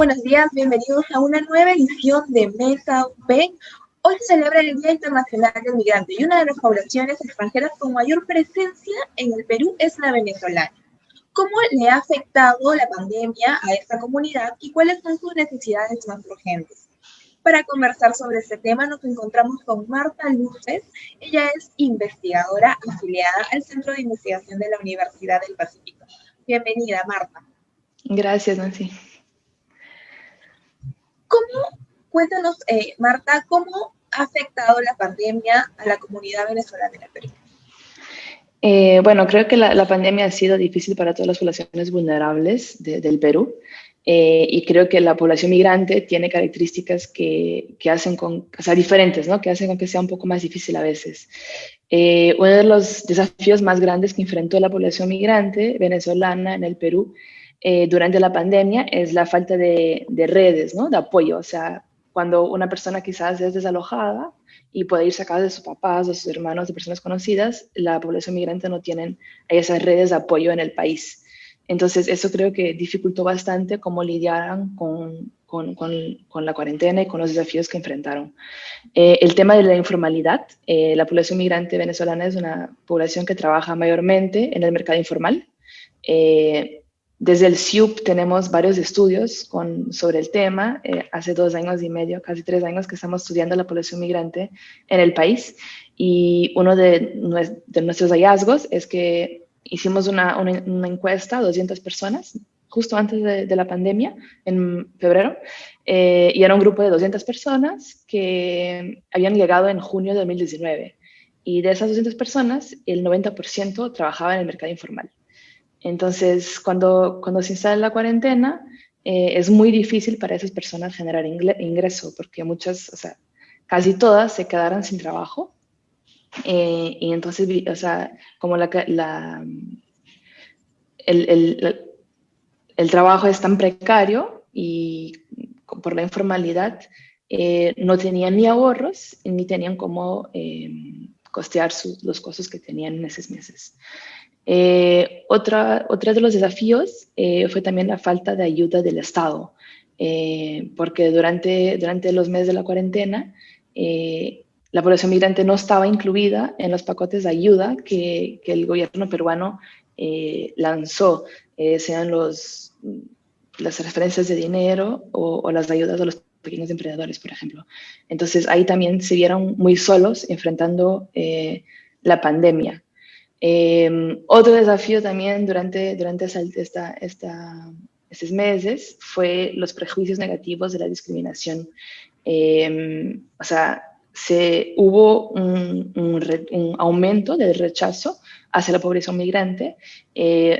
Buenos días, bienvenidos a una nueva edición de Mesa UP. Hoy se celebra el Día Internacional del Migrante y una de las poblaciones extranjeras con mayor presencia en el Perú es la venezolana. ¿Cómo le ha afectado la pandemia a esta comunidad y cuáles son sus necesidades más urgentes? Para conversar sobre este tema nos encontramos con Marta Luces. Ella es investigadora afiliada al Centro de Investigación de la Universidad del Pacífico. Bienvenida, Marta. Gracias, Nancy. Cuéntanos, Marta, ¿cómo ha afectado la pandemia a la comunidad venezolana en el Perú? Bueno, creo que la pandemia ha sido difícil para todas las poblaciones vulnerables del Perú. Y creo que la población migrante tiene características que hacen diferentes, ¿no? Que hacen con que sea un poco más difícil a veces. Uno de los desafíos más grandes que enfrentó la población migrante venezolana en el Perú durante la pandemia es la falta de redes, ¿no? De apoyo. O sea, cuando una persona quizás es desalojada y puede irse a casa de sus papás, de sus hermanos, de personas conocidas, la población migrante no tienen esas redes de apoyo en el país. Entonces, eso creo que dificultó bastante cómo lidiaran con la cuarentena y con los desafíos que enfrentaron. El tema de la informalidad. La población migrante venezolana es una población que trabaja mayormente en el mercado informal. Desde el CIUP tenemos varios estudios sobre el tema. Hace 2 años y medio, casi 3 años, que estamos estudiando la población migrante en el país. Y uno de nuestros hallazgos es que hicimos una encuesta a 200 personas justo antes de la pandemia, en febrero, y era un grupo de 200 personas que habían llegado en junio de 2019. Y de esas 200 personas, el 90% trabajaba en el mercado informal. Entonces, cuando se instala la cuarentena, es muy difícil para esas personas generar ingreso, porque muchas, o sea, casi todas se quedaron sin trabajo. Y entonces, o sea, como el trabajo es tan precario y por la informalidad, no tenían ni ahorros ni tenían cómo costear los costos que tenían en esos meses. Otro de los desafíos fue también la falta de ayuda del Estado, porque durante los meses de la cuarentena, la población migrante no estaba incluida en los paquetes de ayuda que el gobierno peruano lanzó, sean las transferencias de dinero o las ayudas a los pequeños emprendedores, por ejemplo. Entonces, ahí también se vieron muy solos enfrentando la pandemia. Otro desafío también durante estos meses fue los prejuicios negativos de la discriminación. O sea, hubo un aumento del rechazo hacia la población migrante,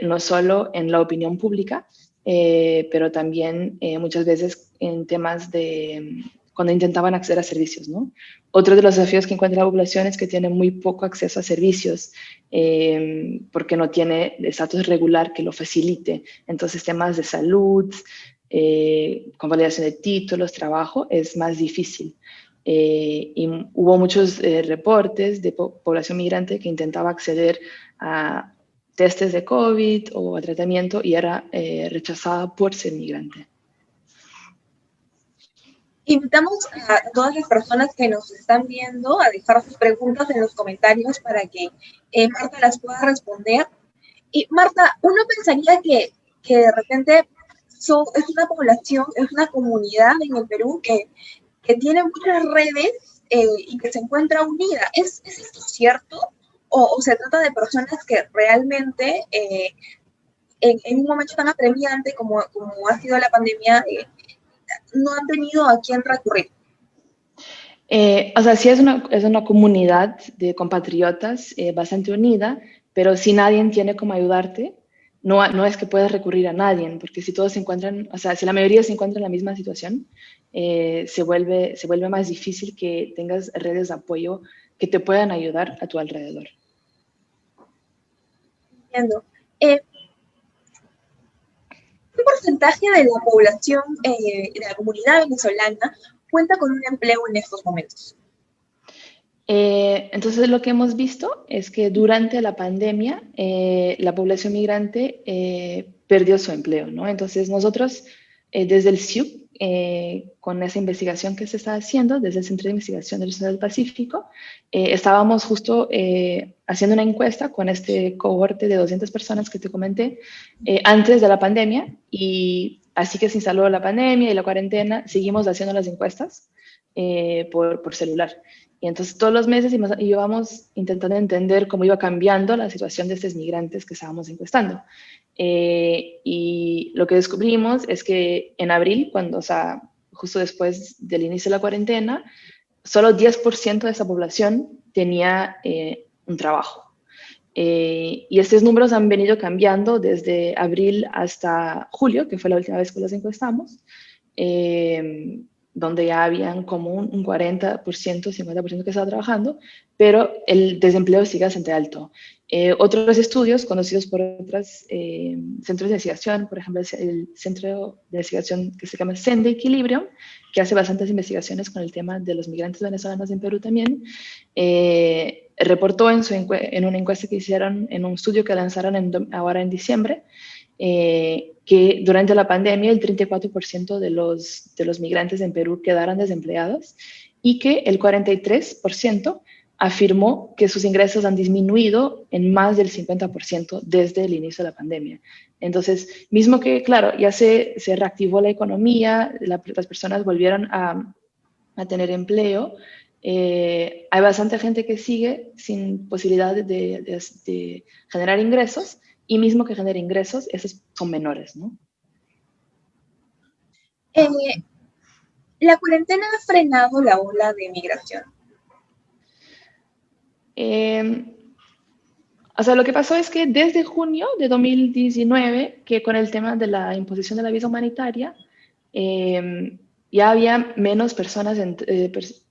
no solo en la opinión pública, pero también muchas veces en temas de cuando intentaban acceder a servicios, ¿no? Otro de los desafíos que encuentra la población es que tiene muy poco acceso a servicios porque no tiene estatus regular que lo facilite. Entonces, temas de salud, convalidación de títulos, trabajo, es más difícil. Y hubo muchos reportes de población migrante que intentaba acceder a testes de COVID o a tratamiento y era rechazada por ser migrante. Invitamos a todas las personas que nos están viendo a dejar sus preguntas en los comentarios para que Marta las pueda responder. Y Marta, uno pensaría que de repente es una población, es una comunidad en el Perú que tiene muchas redes y que se encuentra unida. ¿Es esto cierto? ¿O se trata de personas que realmente en un momento tan apremiante como ha sido la pandemia, no han tenido a quién recurrir? O sea, sí es una comunidad de compatriotas bastante unida, pero si nadie tiene cómo ayudarte, no es que puedas recurrir a nadie, porque si todos se encuentran, o sea, si la mayoría se encuentra en la misma situación, se vuelve más difícil que tengas redes de apoyo que te puedan ayudar a tu alrededor. Entiendo. ¿Qué porcentaje de la población, de la comunidad venezolana, cuenta con un empleo en estos momentos? Entonces, lo que hemos visto es que durante la pandemia, la población migrante perdió su empleo, ¿no? Entonces, nosotros desde el CIUC, con esa investigación que se está haciendo, desde el Centro de Investigación del Océano del Pacífico, estábamos justo haciendo una encuesta con este cohorte de 200 personas que te comenté antes de la pandemia, y así que se instaló la pandemia y la cuarentena, seguimos haciendo las encuestas por celular. Y entonces todos los meses íbamos intentando entender cómo iba cambiando la situación de estos migrantes que estábamos encuestando. Y lo que descubrimos es que en abril, cuando, o sea, justo después del inicio de la cuarentena, solo 10% de esa población tenía un trabajo. Y estos números han venido cambiando desde abril hasta julio, que fue la última vez que los encuestamos, donde ya habían como un 40%, 50% que estaba trabajando, pero el desempleo sigue bastante alto. Otros estudios conocidos por otros centros de investigación, por ejemplo, el centro de investigación que se llama CEN de Equilibrium, que hace bastantes investigaciones con el tema de los migrantes venezolanos en Perú también, reportó en una encuesta que hicieron, en un estudio que lanzaron ahora en diciembre, que durante la pandemia el 34% de los migrantes en Perú quedaron desempleados y que el 43% afirmó que sus ingresos han disminuido en más del 50% desde el inicio de la pandemia. Entonces, mismo que, claro, ya se reactivó la economía, las personas volvieron a tener empleo, hay bastante gente que sigue sin posibilidad de generar ingresos, y mismo que genere ingresos, esos son menores, ¿no? ¿La cuarentena ha frenado la ola de migración? O sea, lo que pasó es que desde junio de 2019, que con el tema de la imposición de la visa humanitaria, ya había menos personas,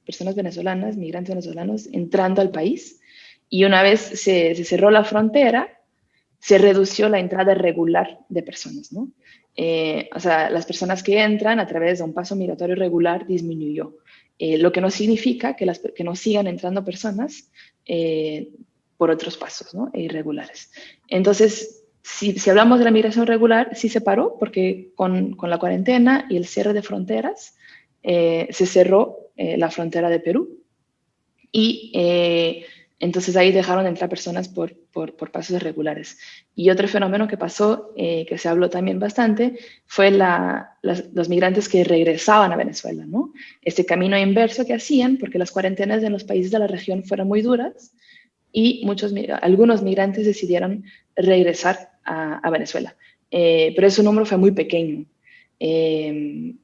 personas venezolanas, migrantes venezolanos, entrando al país. Y una vez se cerró la frontera, se redució la entrada regular de personas, ¿no? O sea, las personas que entran a través de un paso migratorio regular disminuyó. Lo que no significa que no sigan entrando personas por otros pasos, ¿no? Irregulares. Entonces, si hablamos de la migración regular, sí se paró porque con la cuarentena y el cierre de fronteras, se cerró la frontera de Perú, y entonces ahí dejaron de entrar personas por pasos irregulares. Y otro fenómeno que pasó, que se habló también bastante, fue los migrantes que regresaban a Venezuela, ¿no? Este camino inverso que hacían, porque las cuarentenas en los países de la región fueron muy duras, y algunos migrantes decidieron regresar a Venezuela. Pero ese número fue muy pequeño.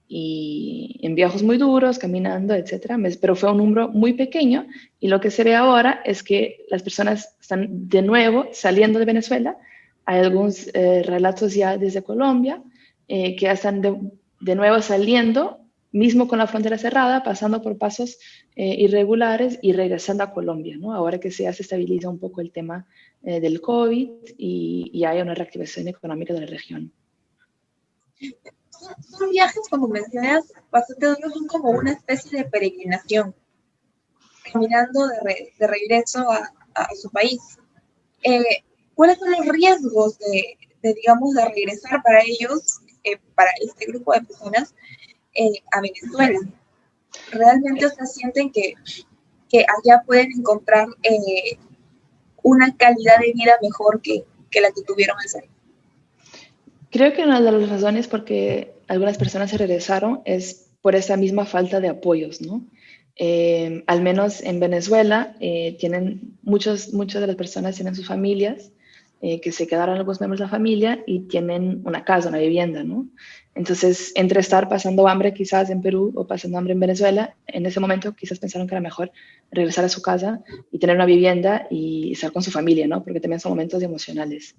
Y en viajes muy duros, caminando, etcétera, pero fue un número muy pequeño, y lo que se ve ahora es que las personas están de nuevo saliendo de Venezuela. Hay algunos relatos ya desde Colombia que ya están de nuevo saliendo, mismo con la frontera cerrada, pasando por pasos irregulares y regresando a Colombia, ¿no? Ahora que ya se estabiliza un poco el tema del COVID y hay una reactivación económica de la región. Son viajes, como mencionas, bastante duros, son como una especie de peregrinación, caminando de regreso a su país. ¿Cuáles son los riesgos digamos, de regresar para ellos, para este grupo de personas, a Venezuela? ¿Realmente ustedes sienten que allá pueden encontrar una calidad de vida mejor que la que tuvieron al salir? Creo que una de las razones por que algunas personas se regresaron es por esa misma falta de apoyos, ¿no? Al menos en Venezuela, muchas de las personas tienen sus familias, que se quedaron algunos miembros de la familia y tienen una casa, una vivienda, ¿no? Entonces, entre estar pasando hambre quizás en Perú o pasando hambre en Venezuela, en ese momento quizás pensaron que era mejor regresar a su casa y tener una vivienda y estar con su familia, ¿no? Porque también son momentos emocionales.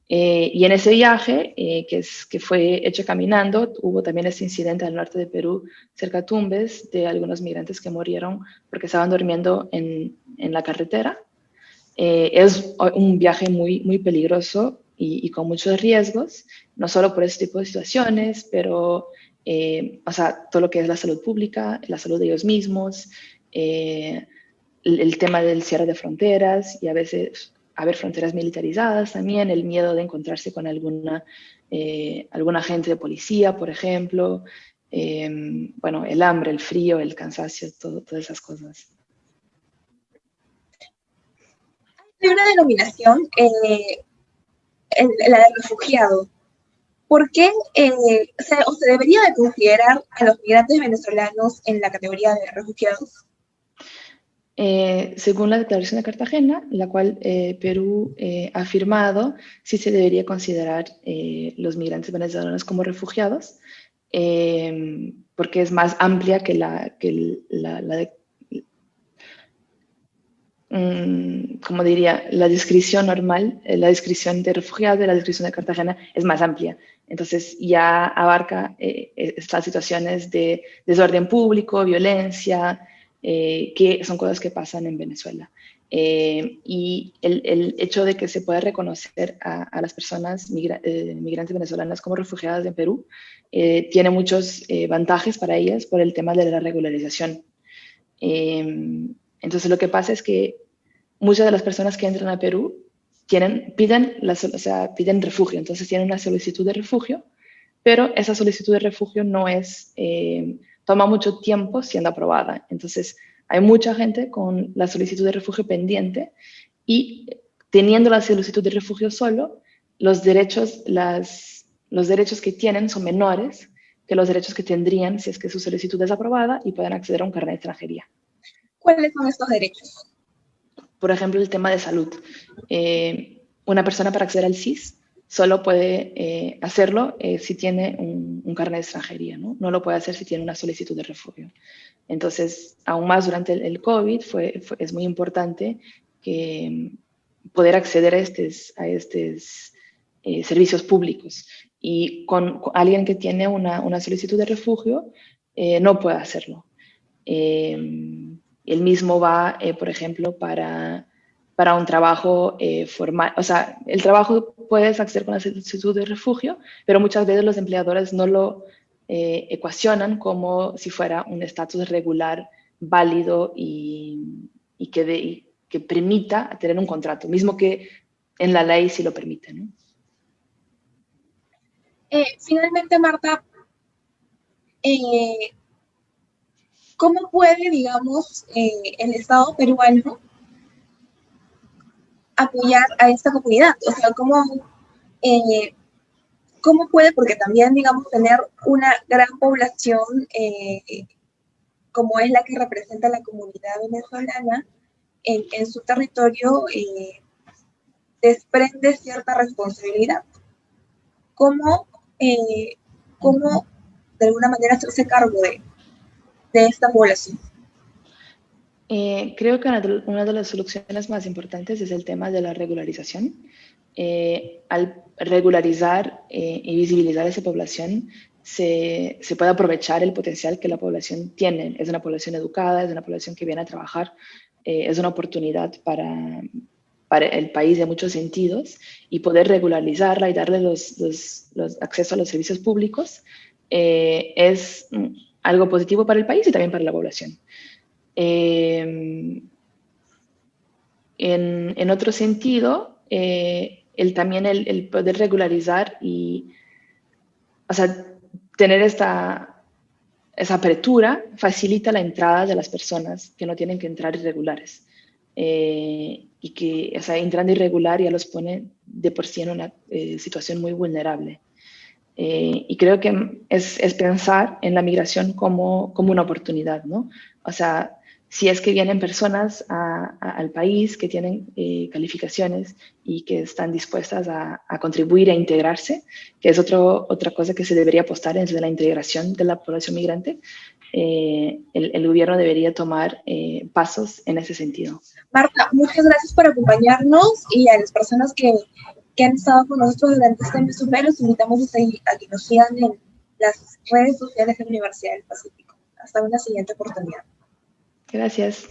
Y en ese viaje, que fue hecho caminando, hubo también este incidente al norte de Perú, cerca de Tumbes, de algunos migrantes que murieron porque estaban durmiendo en la carretera. Es un viaje muy, muy peligroso y con muchos riesgos, no solo por este tipo de situaciones, pero o sea, todo lo que es la salud pública, la salud de ellos mismos, el tema del cierre de fronteras, y a veces haber fronteras militarizadas también, el miedo de encontrarse con algún agente de policía, por ejemplo, bueno, el hambre, el frío, el cansancio, todas esas cosas. Hay una denominación, la de refugiado. ¿Por qué se debería de considerar a los migrantes venezolanos en la categoría de refugiados? Según la Declaración de Cartagena, la cual Perú ha firmado, sí se debería considerar los migrantes venezolanos como refugiados, porque es más amplia que como diría, la descripción normal, la descripción de refugiado de la descripción de Cartagena es más amplia. Entonces ya abarca estas situaciones de desorden público, violencia, que son cosas que pasan en Venezuela. Y el hecho de que se pueda reconocer a las personas migrantes venezolanas como refugiadas en Perú tiene muchos vantajes para ellas por el tema de la regularización. Entonces lo que pasa es que muchas de las personas que entran a Perú piden refugio, entonces tienen una solicitud de refugio, pero esa solicitud de refugio no toma mucho tiempo siendo aprobada. Entonces hay mucha gente con la solicitud de refugio pendiente y teniendo la solicitud de refugio solo, los derechos que tienen son menores que los derechos que tendrían si es que su solicitud es aprobada y pueden acceder a un carnet de extranjería. ¿Cuáles son estos derechos? Por ejemplo, el tema de salud. Una persona para acceder al SIS solo puede hacerlo si tiene un carnet de extranjería, ¿no? No lo puede hacer si tiene una solicitud de refugio. Entonces, aún más durante el COVID, es muy importante poder acceder a estos servicios públicos. Y con alguien que tiene una solicitud de refugio, no puede hacerlo. El mismo va, por ejemplo, para un trabajo formal. O sea, el trabajo puedes acceder con la solicitud de refugio, pero muchas veces los empleadores no lo ecuacionan como si fuera un estatus regular, válido y que permita tener un contrato, mismo que en la ley sí lo permite, ¿no? Finalmente, Marta, ¿cómo puede, digamos, el Estado peruano apoyar a esta comunidad? O sea, ¿cómo puede? Porque también, digamos, tener una gran población como es la que representa la comunidad venezolana en su territorio desprende cierta responsabilidad. ¿Cómo de alguna manera hacerse cargo de esta población? Creo que una de las soluciones más importantes es el tema de la regularización. Al regularizar y visibilizar a esa población, se puede aprovechar el potencial que la población tiene. Es una población educada, es una población que viene a trabajar, es una oportunidad para el país de muchos sentidos, y poder regularizarla y darle los acceso a los servicios públicos es algo positivo para el país y también para la población. En otro sentido, también el poder regularizar y, o sea, tener esa apertura facilita la entrada de las personas que no tienen que entrar irregulares. Y que, o sea, entrando irregular ya los pone de por sí en una situación muy vulnerable. Y creo que es pensar en la migración como una oportunidad, ¿no? O sea, si es que vienen personas al país que tienen calificaciones y que están dispuestas a contribuir a integrarse, que es otra cosa que se debería apostar desde la integración de la población migrante, el gobierno debería tomar pasos en ese sentido. Marta, muchas gracias por acompañarnos, y a las personas que han estado con nosotros durante este mes, los invitamos a que nos sigan en las redes sociales de la Universidad del Pacífico. Hasta una siguiente oportunidad. Gracias.